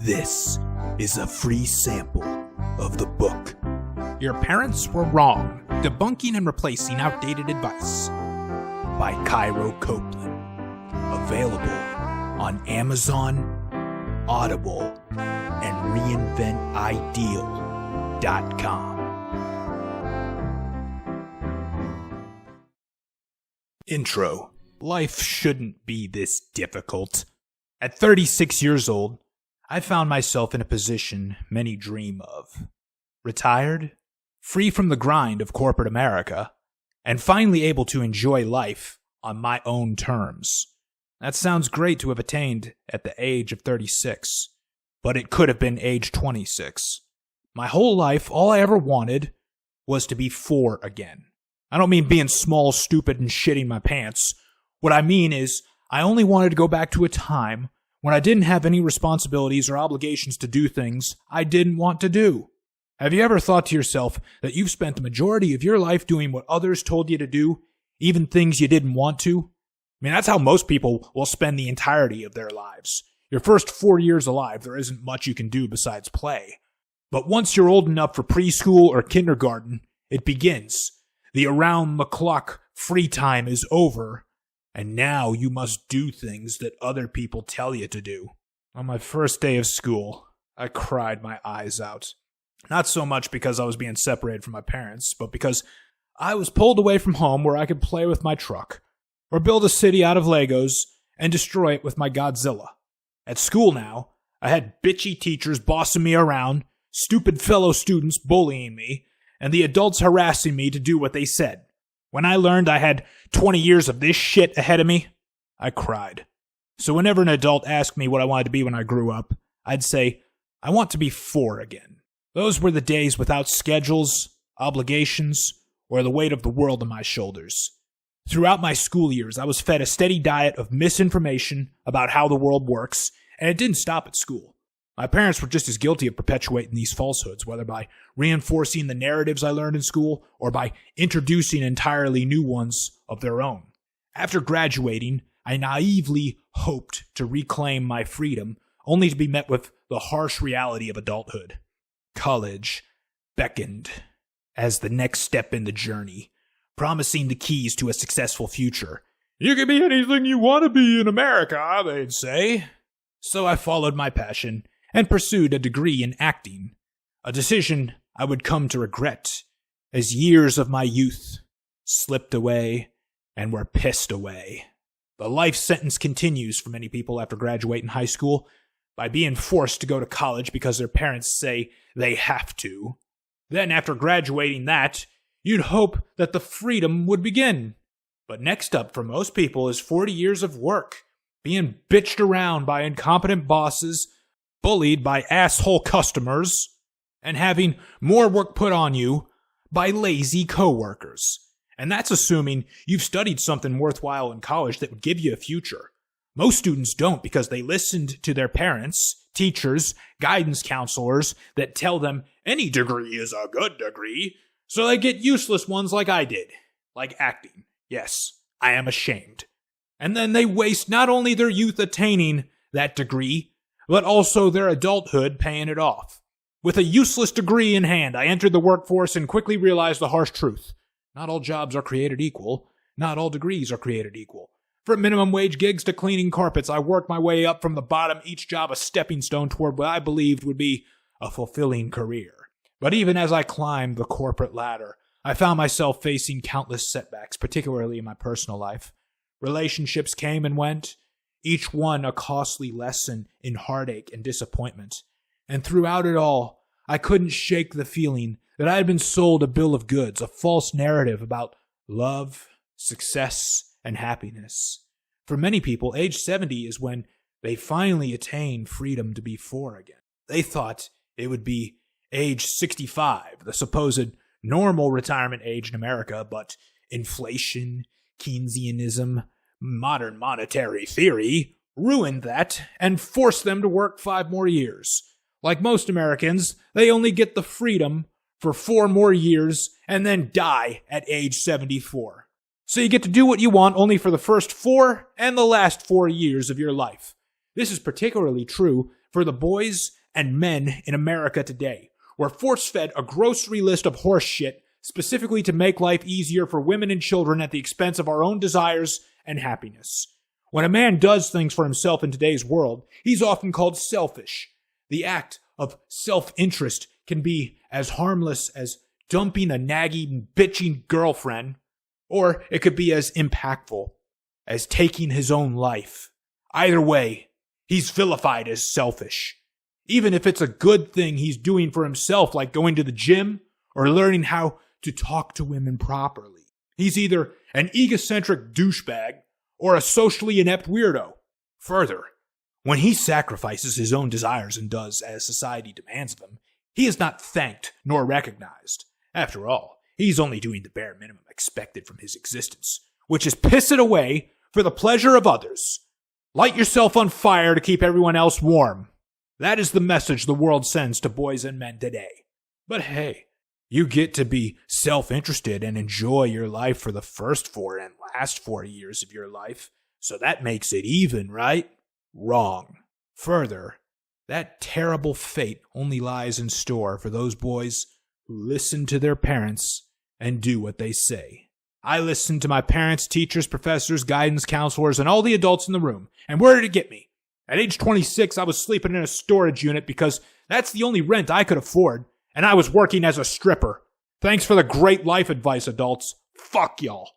This is a free sample of the book. Your Parents Were Wrong, Debunking and Replacing Outdated Advice By Cairo Copeland. Available on Amazon, Audible, and reinventideal.com. Intro. Life shouldn't be this difficult. At 36 years old, I found myself in a position many dream of. Retired, free from the grind of corporate America, and finally able to enjoy life on my own terms. That sounds great to have attained at the age of 36, but it could have been age 26. My whole life, all I ever wanted was to be 4 again. I don't mean being small, stupid, and shitting my pants. What I mean is, I only wanted to go back to a time when I didn't have any responsibilities or obligations to do things I didn't want to do. Have you ever thought to yourself that you've spent the majority of your life doing what others told you to do, even things you didn't want to? I mean, that's how most people will spend the entirety of their lives. Your first 4 years alive, there isn't much you can do besides play. But once you're old enough for preschool or kindergarten, it begins. The around-the-clock free time is over, and now you must do things that other people tell you to do. On my first day of school, I cried my eyes out. Not so much because I was being separated from my parents, but because I was pulled away from home where I could play with my truck, or build a city out of Legos and destroy it with my Godzilla. At school now, I had bitchy teachers bossing me around, stupid fellow students bullying me, and the adults harassing me to do what they said. When I learned I had 20 years of this shit ahead of me, I cried. So whenever an adult asked me what I wanted to be when I grew up, I'd say, I want to be 4 again. Those were the days without schedules, obligations, or the weight of the world on my shoulders. Throughout my school years, I was fed a steady diet of misinformation about how the world works, and it didn't stop at school. My parents were just as guilty of perpetuating these falsehoods, whether by reinforcing the narratives I learned in school or by introducing entirely new ones of their own. After graduating, I naively hoped to reclaim my freedom, only to be met with the harsh reality of adulthood. College beckoned as the next step in the journey, promising the keys to a successful future. You can be anything you want to be in America, they'd say. So I followed my passion and pursued a degree in acting, a decision I would come to regret as years of my youth slipped away and were pissed away. The life sentence continues for many people after graduating high school by being forced to go to college because their parents say they have to. Then after graduating that, you'd hope that the freedom would begin. But next up for most people is 40 years of work, being bitched around by incompetent bosses, bullied by asshole customers, and having more work put on you by lazy coworkers. And that's assuming you've studied something worthwhile in college that would give you a future. Most students don't because they listened to their parents, teachers, guidance counselors that tell them any degree is a good degree, so they get useless ones like I did, like acting. Yes, I am ashamed. And then they waste not only their youth attaining that degree, but also their adulthood paying it off. With a useless degree in hand, I entered the workforce and quickly realized the harsh truth. Not all jobs are created equal. Not all degrees are created equal. From minimum wage gigs to cleaning carpets, I worked my way up from the bottom, each job a stepping stone toward what I believed would be a fulfilling career. But even as I climbed the corporate ladder, I found myself facing countless setbacks, particularly in my personal life. Relationships came and went, each one a costly lesson in heartache and disappointment. And throughout it all, I couldn't shake the feeling that I had been sold a bill of goods, a false narrative about love, success, and happiness. For many people, age 70 is when they finally attain freedom to be 4 again. They thought it would be age 65, the supposed normal retirement age in America, but inflation, Keynesianism, modern monetary theory ruined that and forced them to work 5 more years. Like most Americans, they only get the freedom for 4 more years and then die at age 74. So you get to do what you want only for the first 4 and the last 4 years of your life. This is particularly true for the boys and men in America today. We're force-fed a grocery list of horse shit specifically to make life easier for women and children at the expense of our own desires and happiness. When a man does things for himself in today's world, he's often called selfish. The act of self-interest can be as harmless as dumping a nagging, bitching girlfriend, or it could be as impactful as taking his own life. Either way, he's vilified as selfish. Even if it's a good thing he's doing for himself, like going to the gym or learning how to talk to women properly. He's either an egocentric douchebag or a socially inept weirdo. Further, when he sacrifices his own desires and does as society demands of him, he is not thanked nor recognized. After all, he's only doing the bare minimum expected from his existence, which is piss it away for the pleasure of others. Light yourself on fire to keep everyone else warm. That is the message the world sends to boys and men today. But hey, you get to be self-interested and enjoy your life for the first 4 and last 4 years of your life, so that makes it even, right? Wrong. Further, that terrible fate only lies in store for those boys who listen to their parents and do what they say. I listened to my parents, teachers, professors, guidance counselors, and all the adults in the room. And where did it get me? At age 26, I was sleeping in a storage unit because that's the only rent I could afford, and I was working as a stripper. Thanks for the great life advice, adults. Fuck y'all.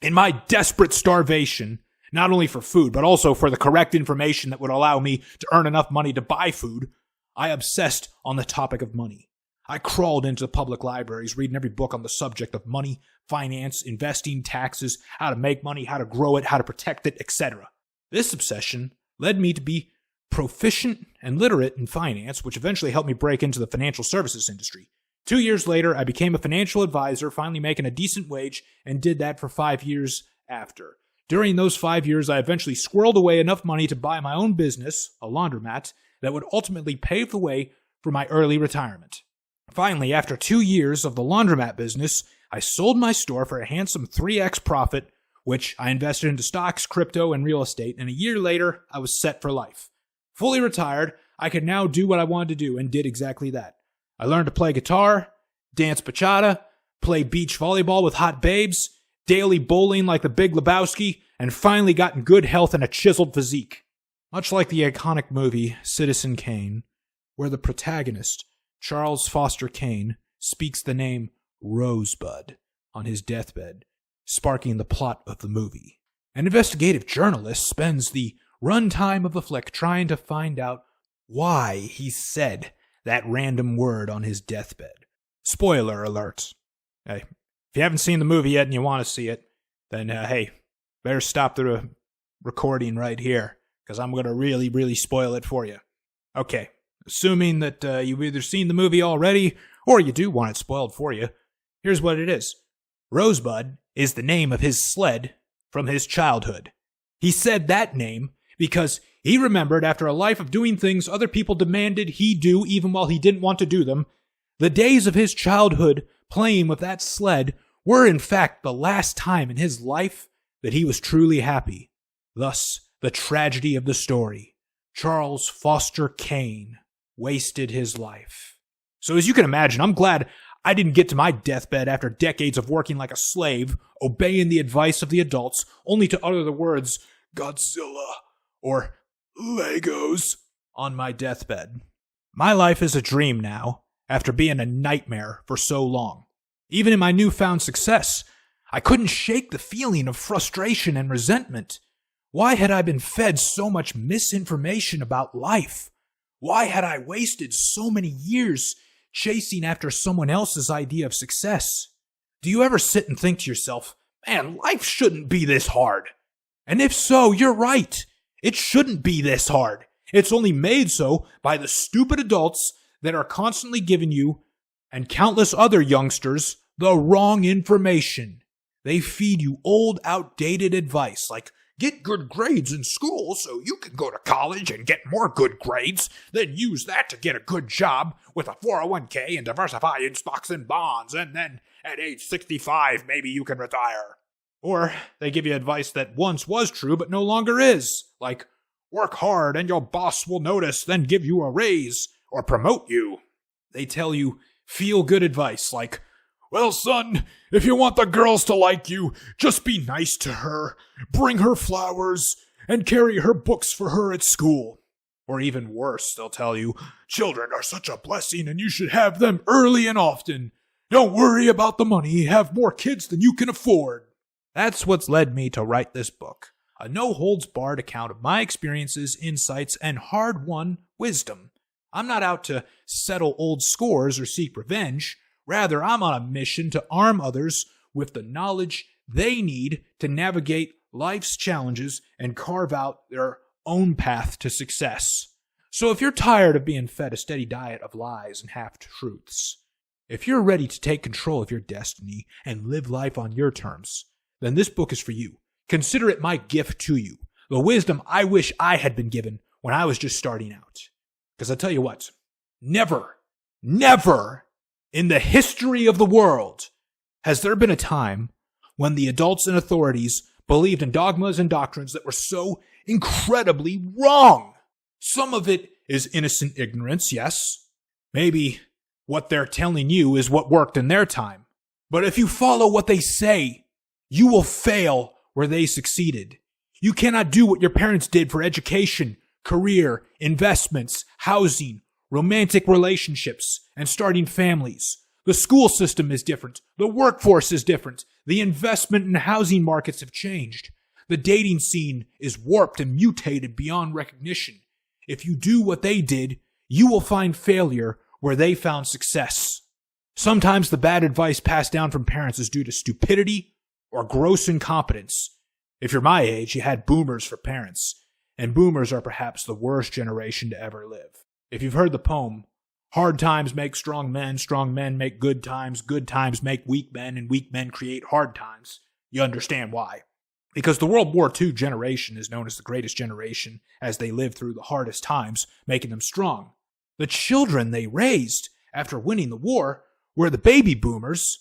In my desperate starvation, not only for food, but also for the correct information that would allow me to earn enough money to buy food, I obsessed on the topic of money. I crawled into the public libraries, reading every book on the subject of money, finance, investing, taxes, how to make money, how to grow it, how to protect it, etc. This obsession led me to be proficient and literate in finance, which eventually helped me break into the financial services industry. 2 years later, I became a financial advisor, finally making a decent wage, and did that for 5 years after. During those 5 years, I eventually squirreled away enough money to buy my own business, a laundromat, that would ultimately pave the way for my early retirement. Finally, after 2 years of the laundromat business, I sold my store for a handsome 3x profit, which I invested into stocks, crypto, and real estate, and a year later, I was set for life. Fully retired, I could now do what I wanted to do, and did exactly that. I learned to play guitar, dance bachata, play beach volleyball with hot babes, daily bowling like the Big Lebowski, and finally got in good health and a chiseled physique. Much like the iconic movie Citizen Kane, where the protagonist, Charles Foster Kane, speaks the name Rosebud on his deathbed, sparking the plot of the movie. An investigative journalist spends the runtime of the flick trying to find out why he said that random word on his deathbed. Spoiler alert. Hey, if you haven't seen the movie yet and you want to see it, then hey, better stop the recording right here, because I'm going to really spoil it for you. Okay, assuming that you've either seen the movie already, or you do want it spoiled for you, here's what it is. Rosebud is the name of his sled from his childhood. He said that name because he remembered, after a life of doing things other people demanded he do even while he didn't want to do them, the days of his childhood playing with that sled were in fact the last time in his life that he was truly happy. Thus, the tragedy of the story. Charles Foster Kane wasted his life. So as you can imagine, I'm glad I didn't get to my deathbed after decades of working like a slave, obeying the advice of the adults, only to utter the words Godzilla or Legos on my deathbed. My life is a dream now, after being a nightmare for so long. Even in my newfound success, I couldn't shake the feeling of frustration and resentment. Why had I been fed so much misinformation about life? Why had I wasted so many years chasing after someone else's idea of success? Do you ever sit and think to yourself, man, life shouldn't be this hard? And if so, you're right. It shouldn't be this hard. It's only made so by the stupid adults that are constantly giving you, and countless other youngsters, the wrong information. They feed you old, outdated advice like, get good grades in school so you can go to college and get more good grades, then use that to get a good job with a 401k and diversify in stocks and bonds, and then at age 65 maybe you can retire. Or they give you advice that once was true but no longer is, like Work hard and your boss will notice, then give you a raise or promote you. They tell you feel-good advice like, well, son, if you want the girls to like you, just be nice to her, bring her flowers, and carry her books for her at school. Or even worse, they'll tell you, children are such a blessing and you should have them early and often. Don't worry about the money, have more kids than you can afford. That's what's led me to write this book, a no-holds-barred account of my experiences, insights, and hard-won wisdom. I'm not out to settle old scores or seek revenge. Rather, I'm on a mission to arm others with the knowledge they need to navigate life's challenges and carve out their own path to success. So if you're tired of being fed a steady diet of lies and half-truths, if you're ready to take control of your destiny and live life on your terms, then this book is for you. Consider it my gift to you, the wisdom I wish I had been given when I was just starting out. Because I tell you what, never in the history of the world has there been a time when the adults and authorities believed in dogmas and doctrines that were so incredibly wrong. Some of it is innocent ignorance, yes. Maybe what they're telling you is what worked in their time. But if you follow what they say, you will fail where they succeeded. You cannot do what your parents did for education, career, investments, housing, romantic relationships, and starting families. The school system is different. The workforce is different. The investment and housing markets have changed. The dating scene is warped and mutated beyond recognition. If you do what they did, you will find failure where they found success. Sometimes the bad advice passed down from parents is due to stupidity or gross incompetence. If you're my age, you had boomers for parents, and boomers are perhaps the worst generation to ever live. If you've heard the poem, hard times make strong men make good times make weak men, and weak men create hard times, you understand why. Because the World War II generation is known as the greatest generation, as they lived through the hardest times, making them strong. The children they raised after winning the war were the baby boomers,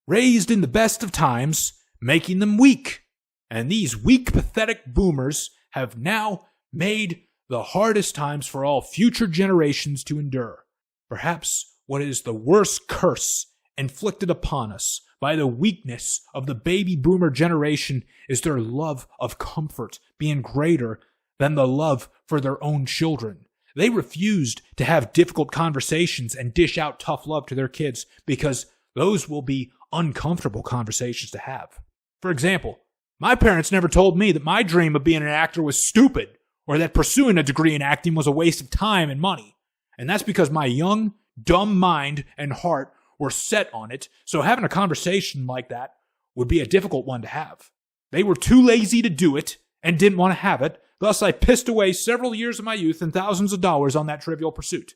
raised in the best of times, making them weak. And these weak, pathetic boomers have now made the hardest times for all future generations to endure. Perhaps what is the worst curse inflicted upon us by the weakness of the baby boomer generation is their love of comfort being greater than the love for their own children. They refused to have difficult conversations and dish out tough love to their kids because those will be uncomfortable conversations to have. For example, my parents never told me that my dream of being an actor was stupid or that pursuing a degree in acting was a waste of time and money. And that's because my young, dumb mind and heart were set on it, so having a conversation like that would be a difficult one to have. They were too lazy to do it and didn't want to have it, thus I pissed away several years of my youth and thousands of dollars on that trivial pursuit.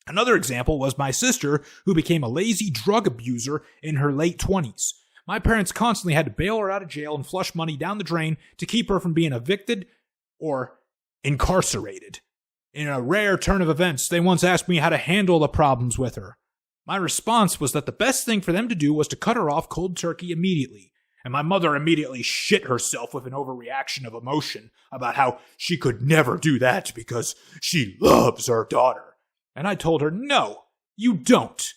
Another example was my sister, who became a lazy drug abuser in her late 20s. My parents constantly had to bail her out of jail and flush money down the drain to keep her from being evicted or incarcerated. In a rare turn of events, they once asked me how to handle the problems with her. My response was that the best thing for them to do was to cut her off cold turkey immediately. And my mother immediately shit herself with an overreaction of emotion about how she could never do that because she loves her daughter. And I told her, no, you don't.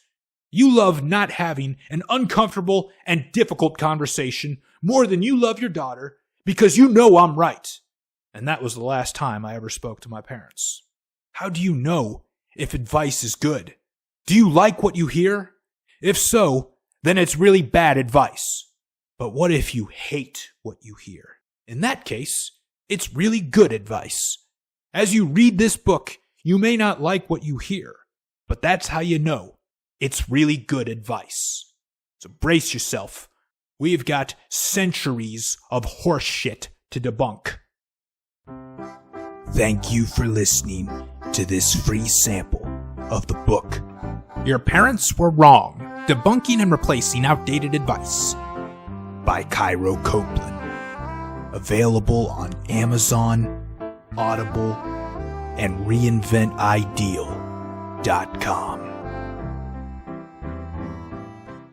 You love not having an uncomfortable and difficult conversation more than you love your daughter because you know I'm right. And that was the last time I ever spoke to my parents. How do you know if advice is good? Do you like what you hear? If so, then it's really bad advice. But what if you hate what you hear? In that case, it's really good advice. As you read this book, you may not like what you hear, but that's how you know it's really good advice. So brace yourself. We've got centuries of horse shit to debunk. Thank you for listening to this free sample of the book Your Parents Were Wrong, Debunking and Replacing Outdated Advice by Cairo Copeland. Available on Amazon, Audible, and reinventideal.com.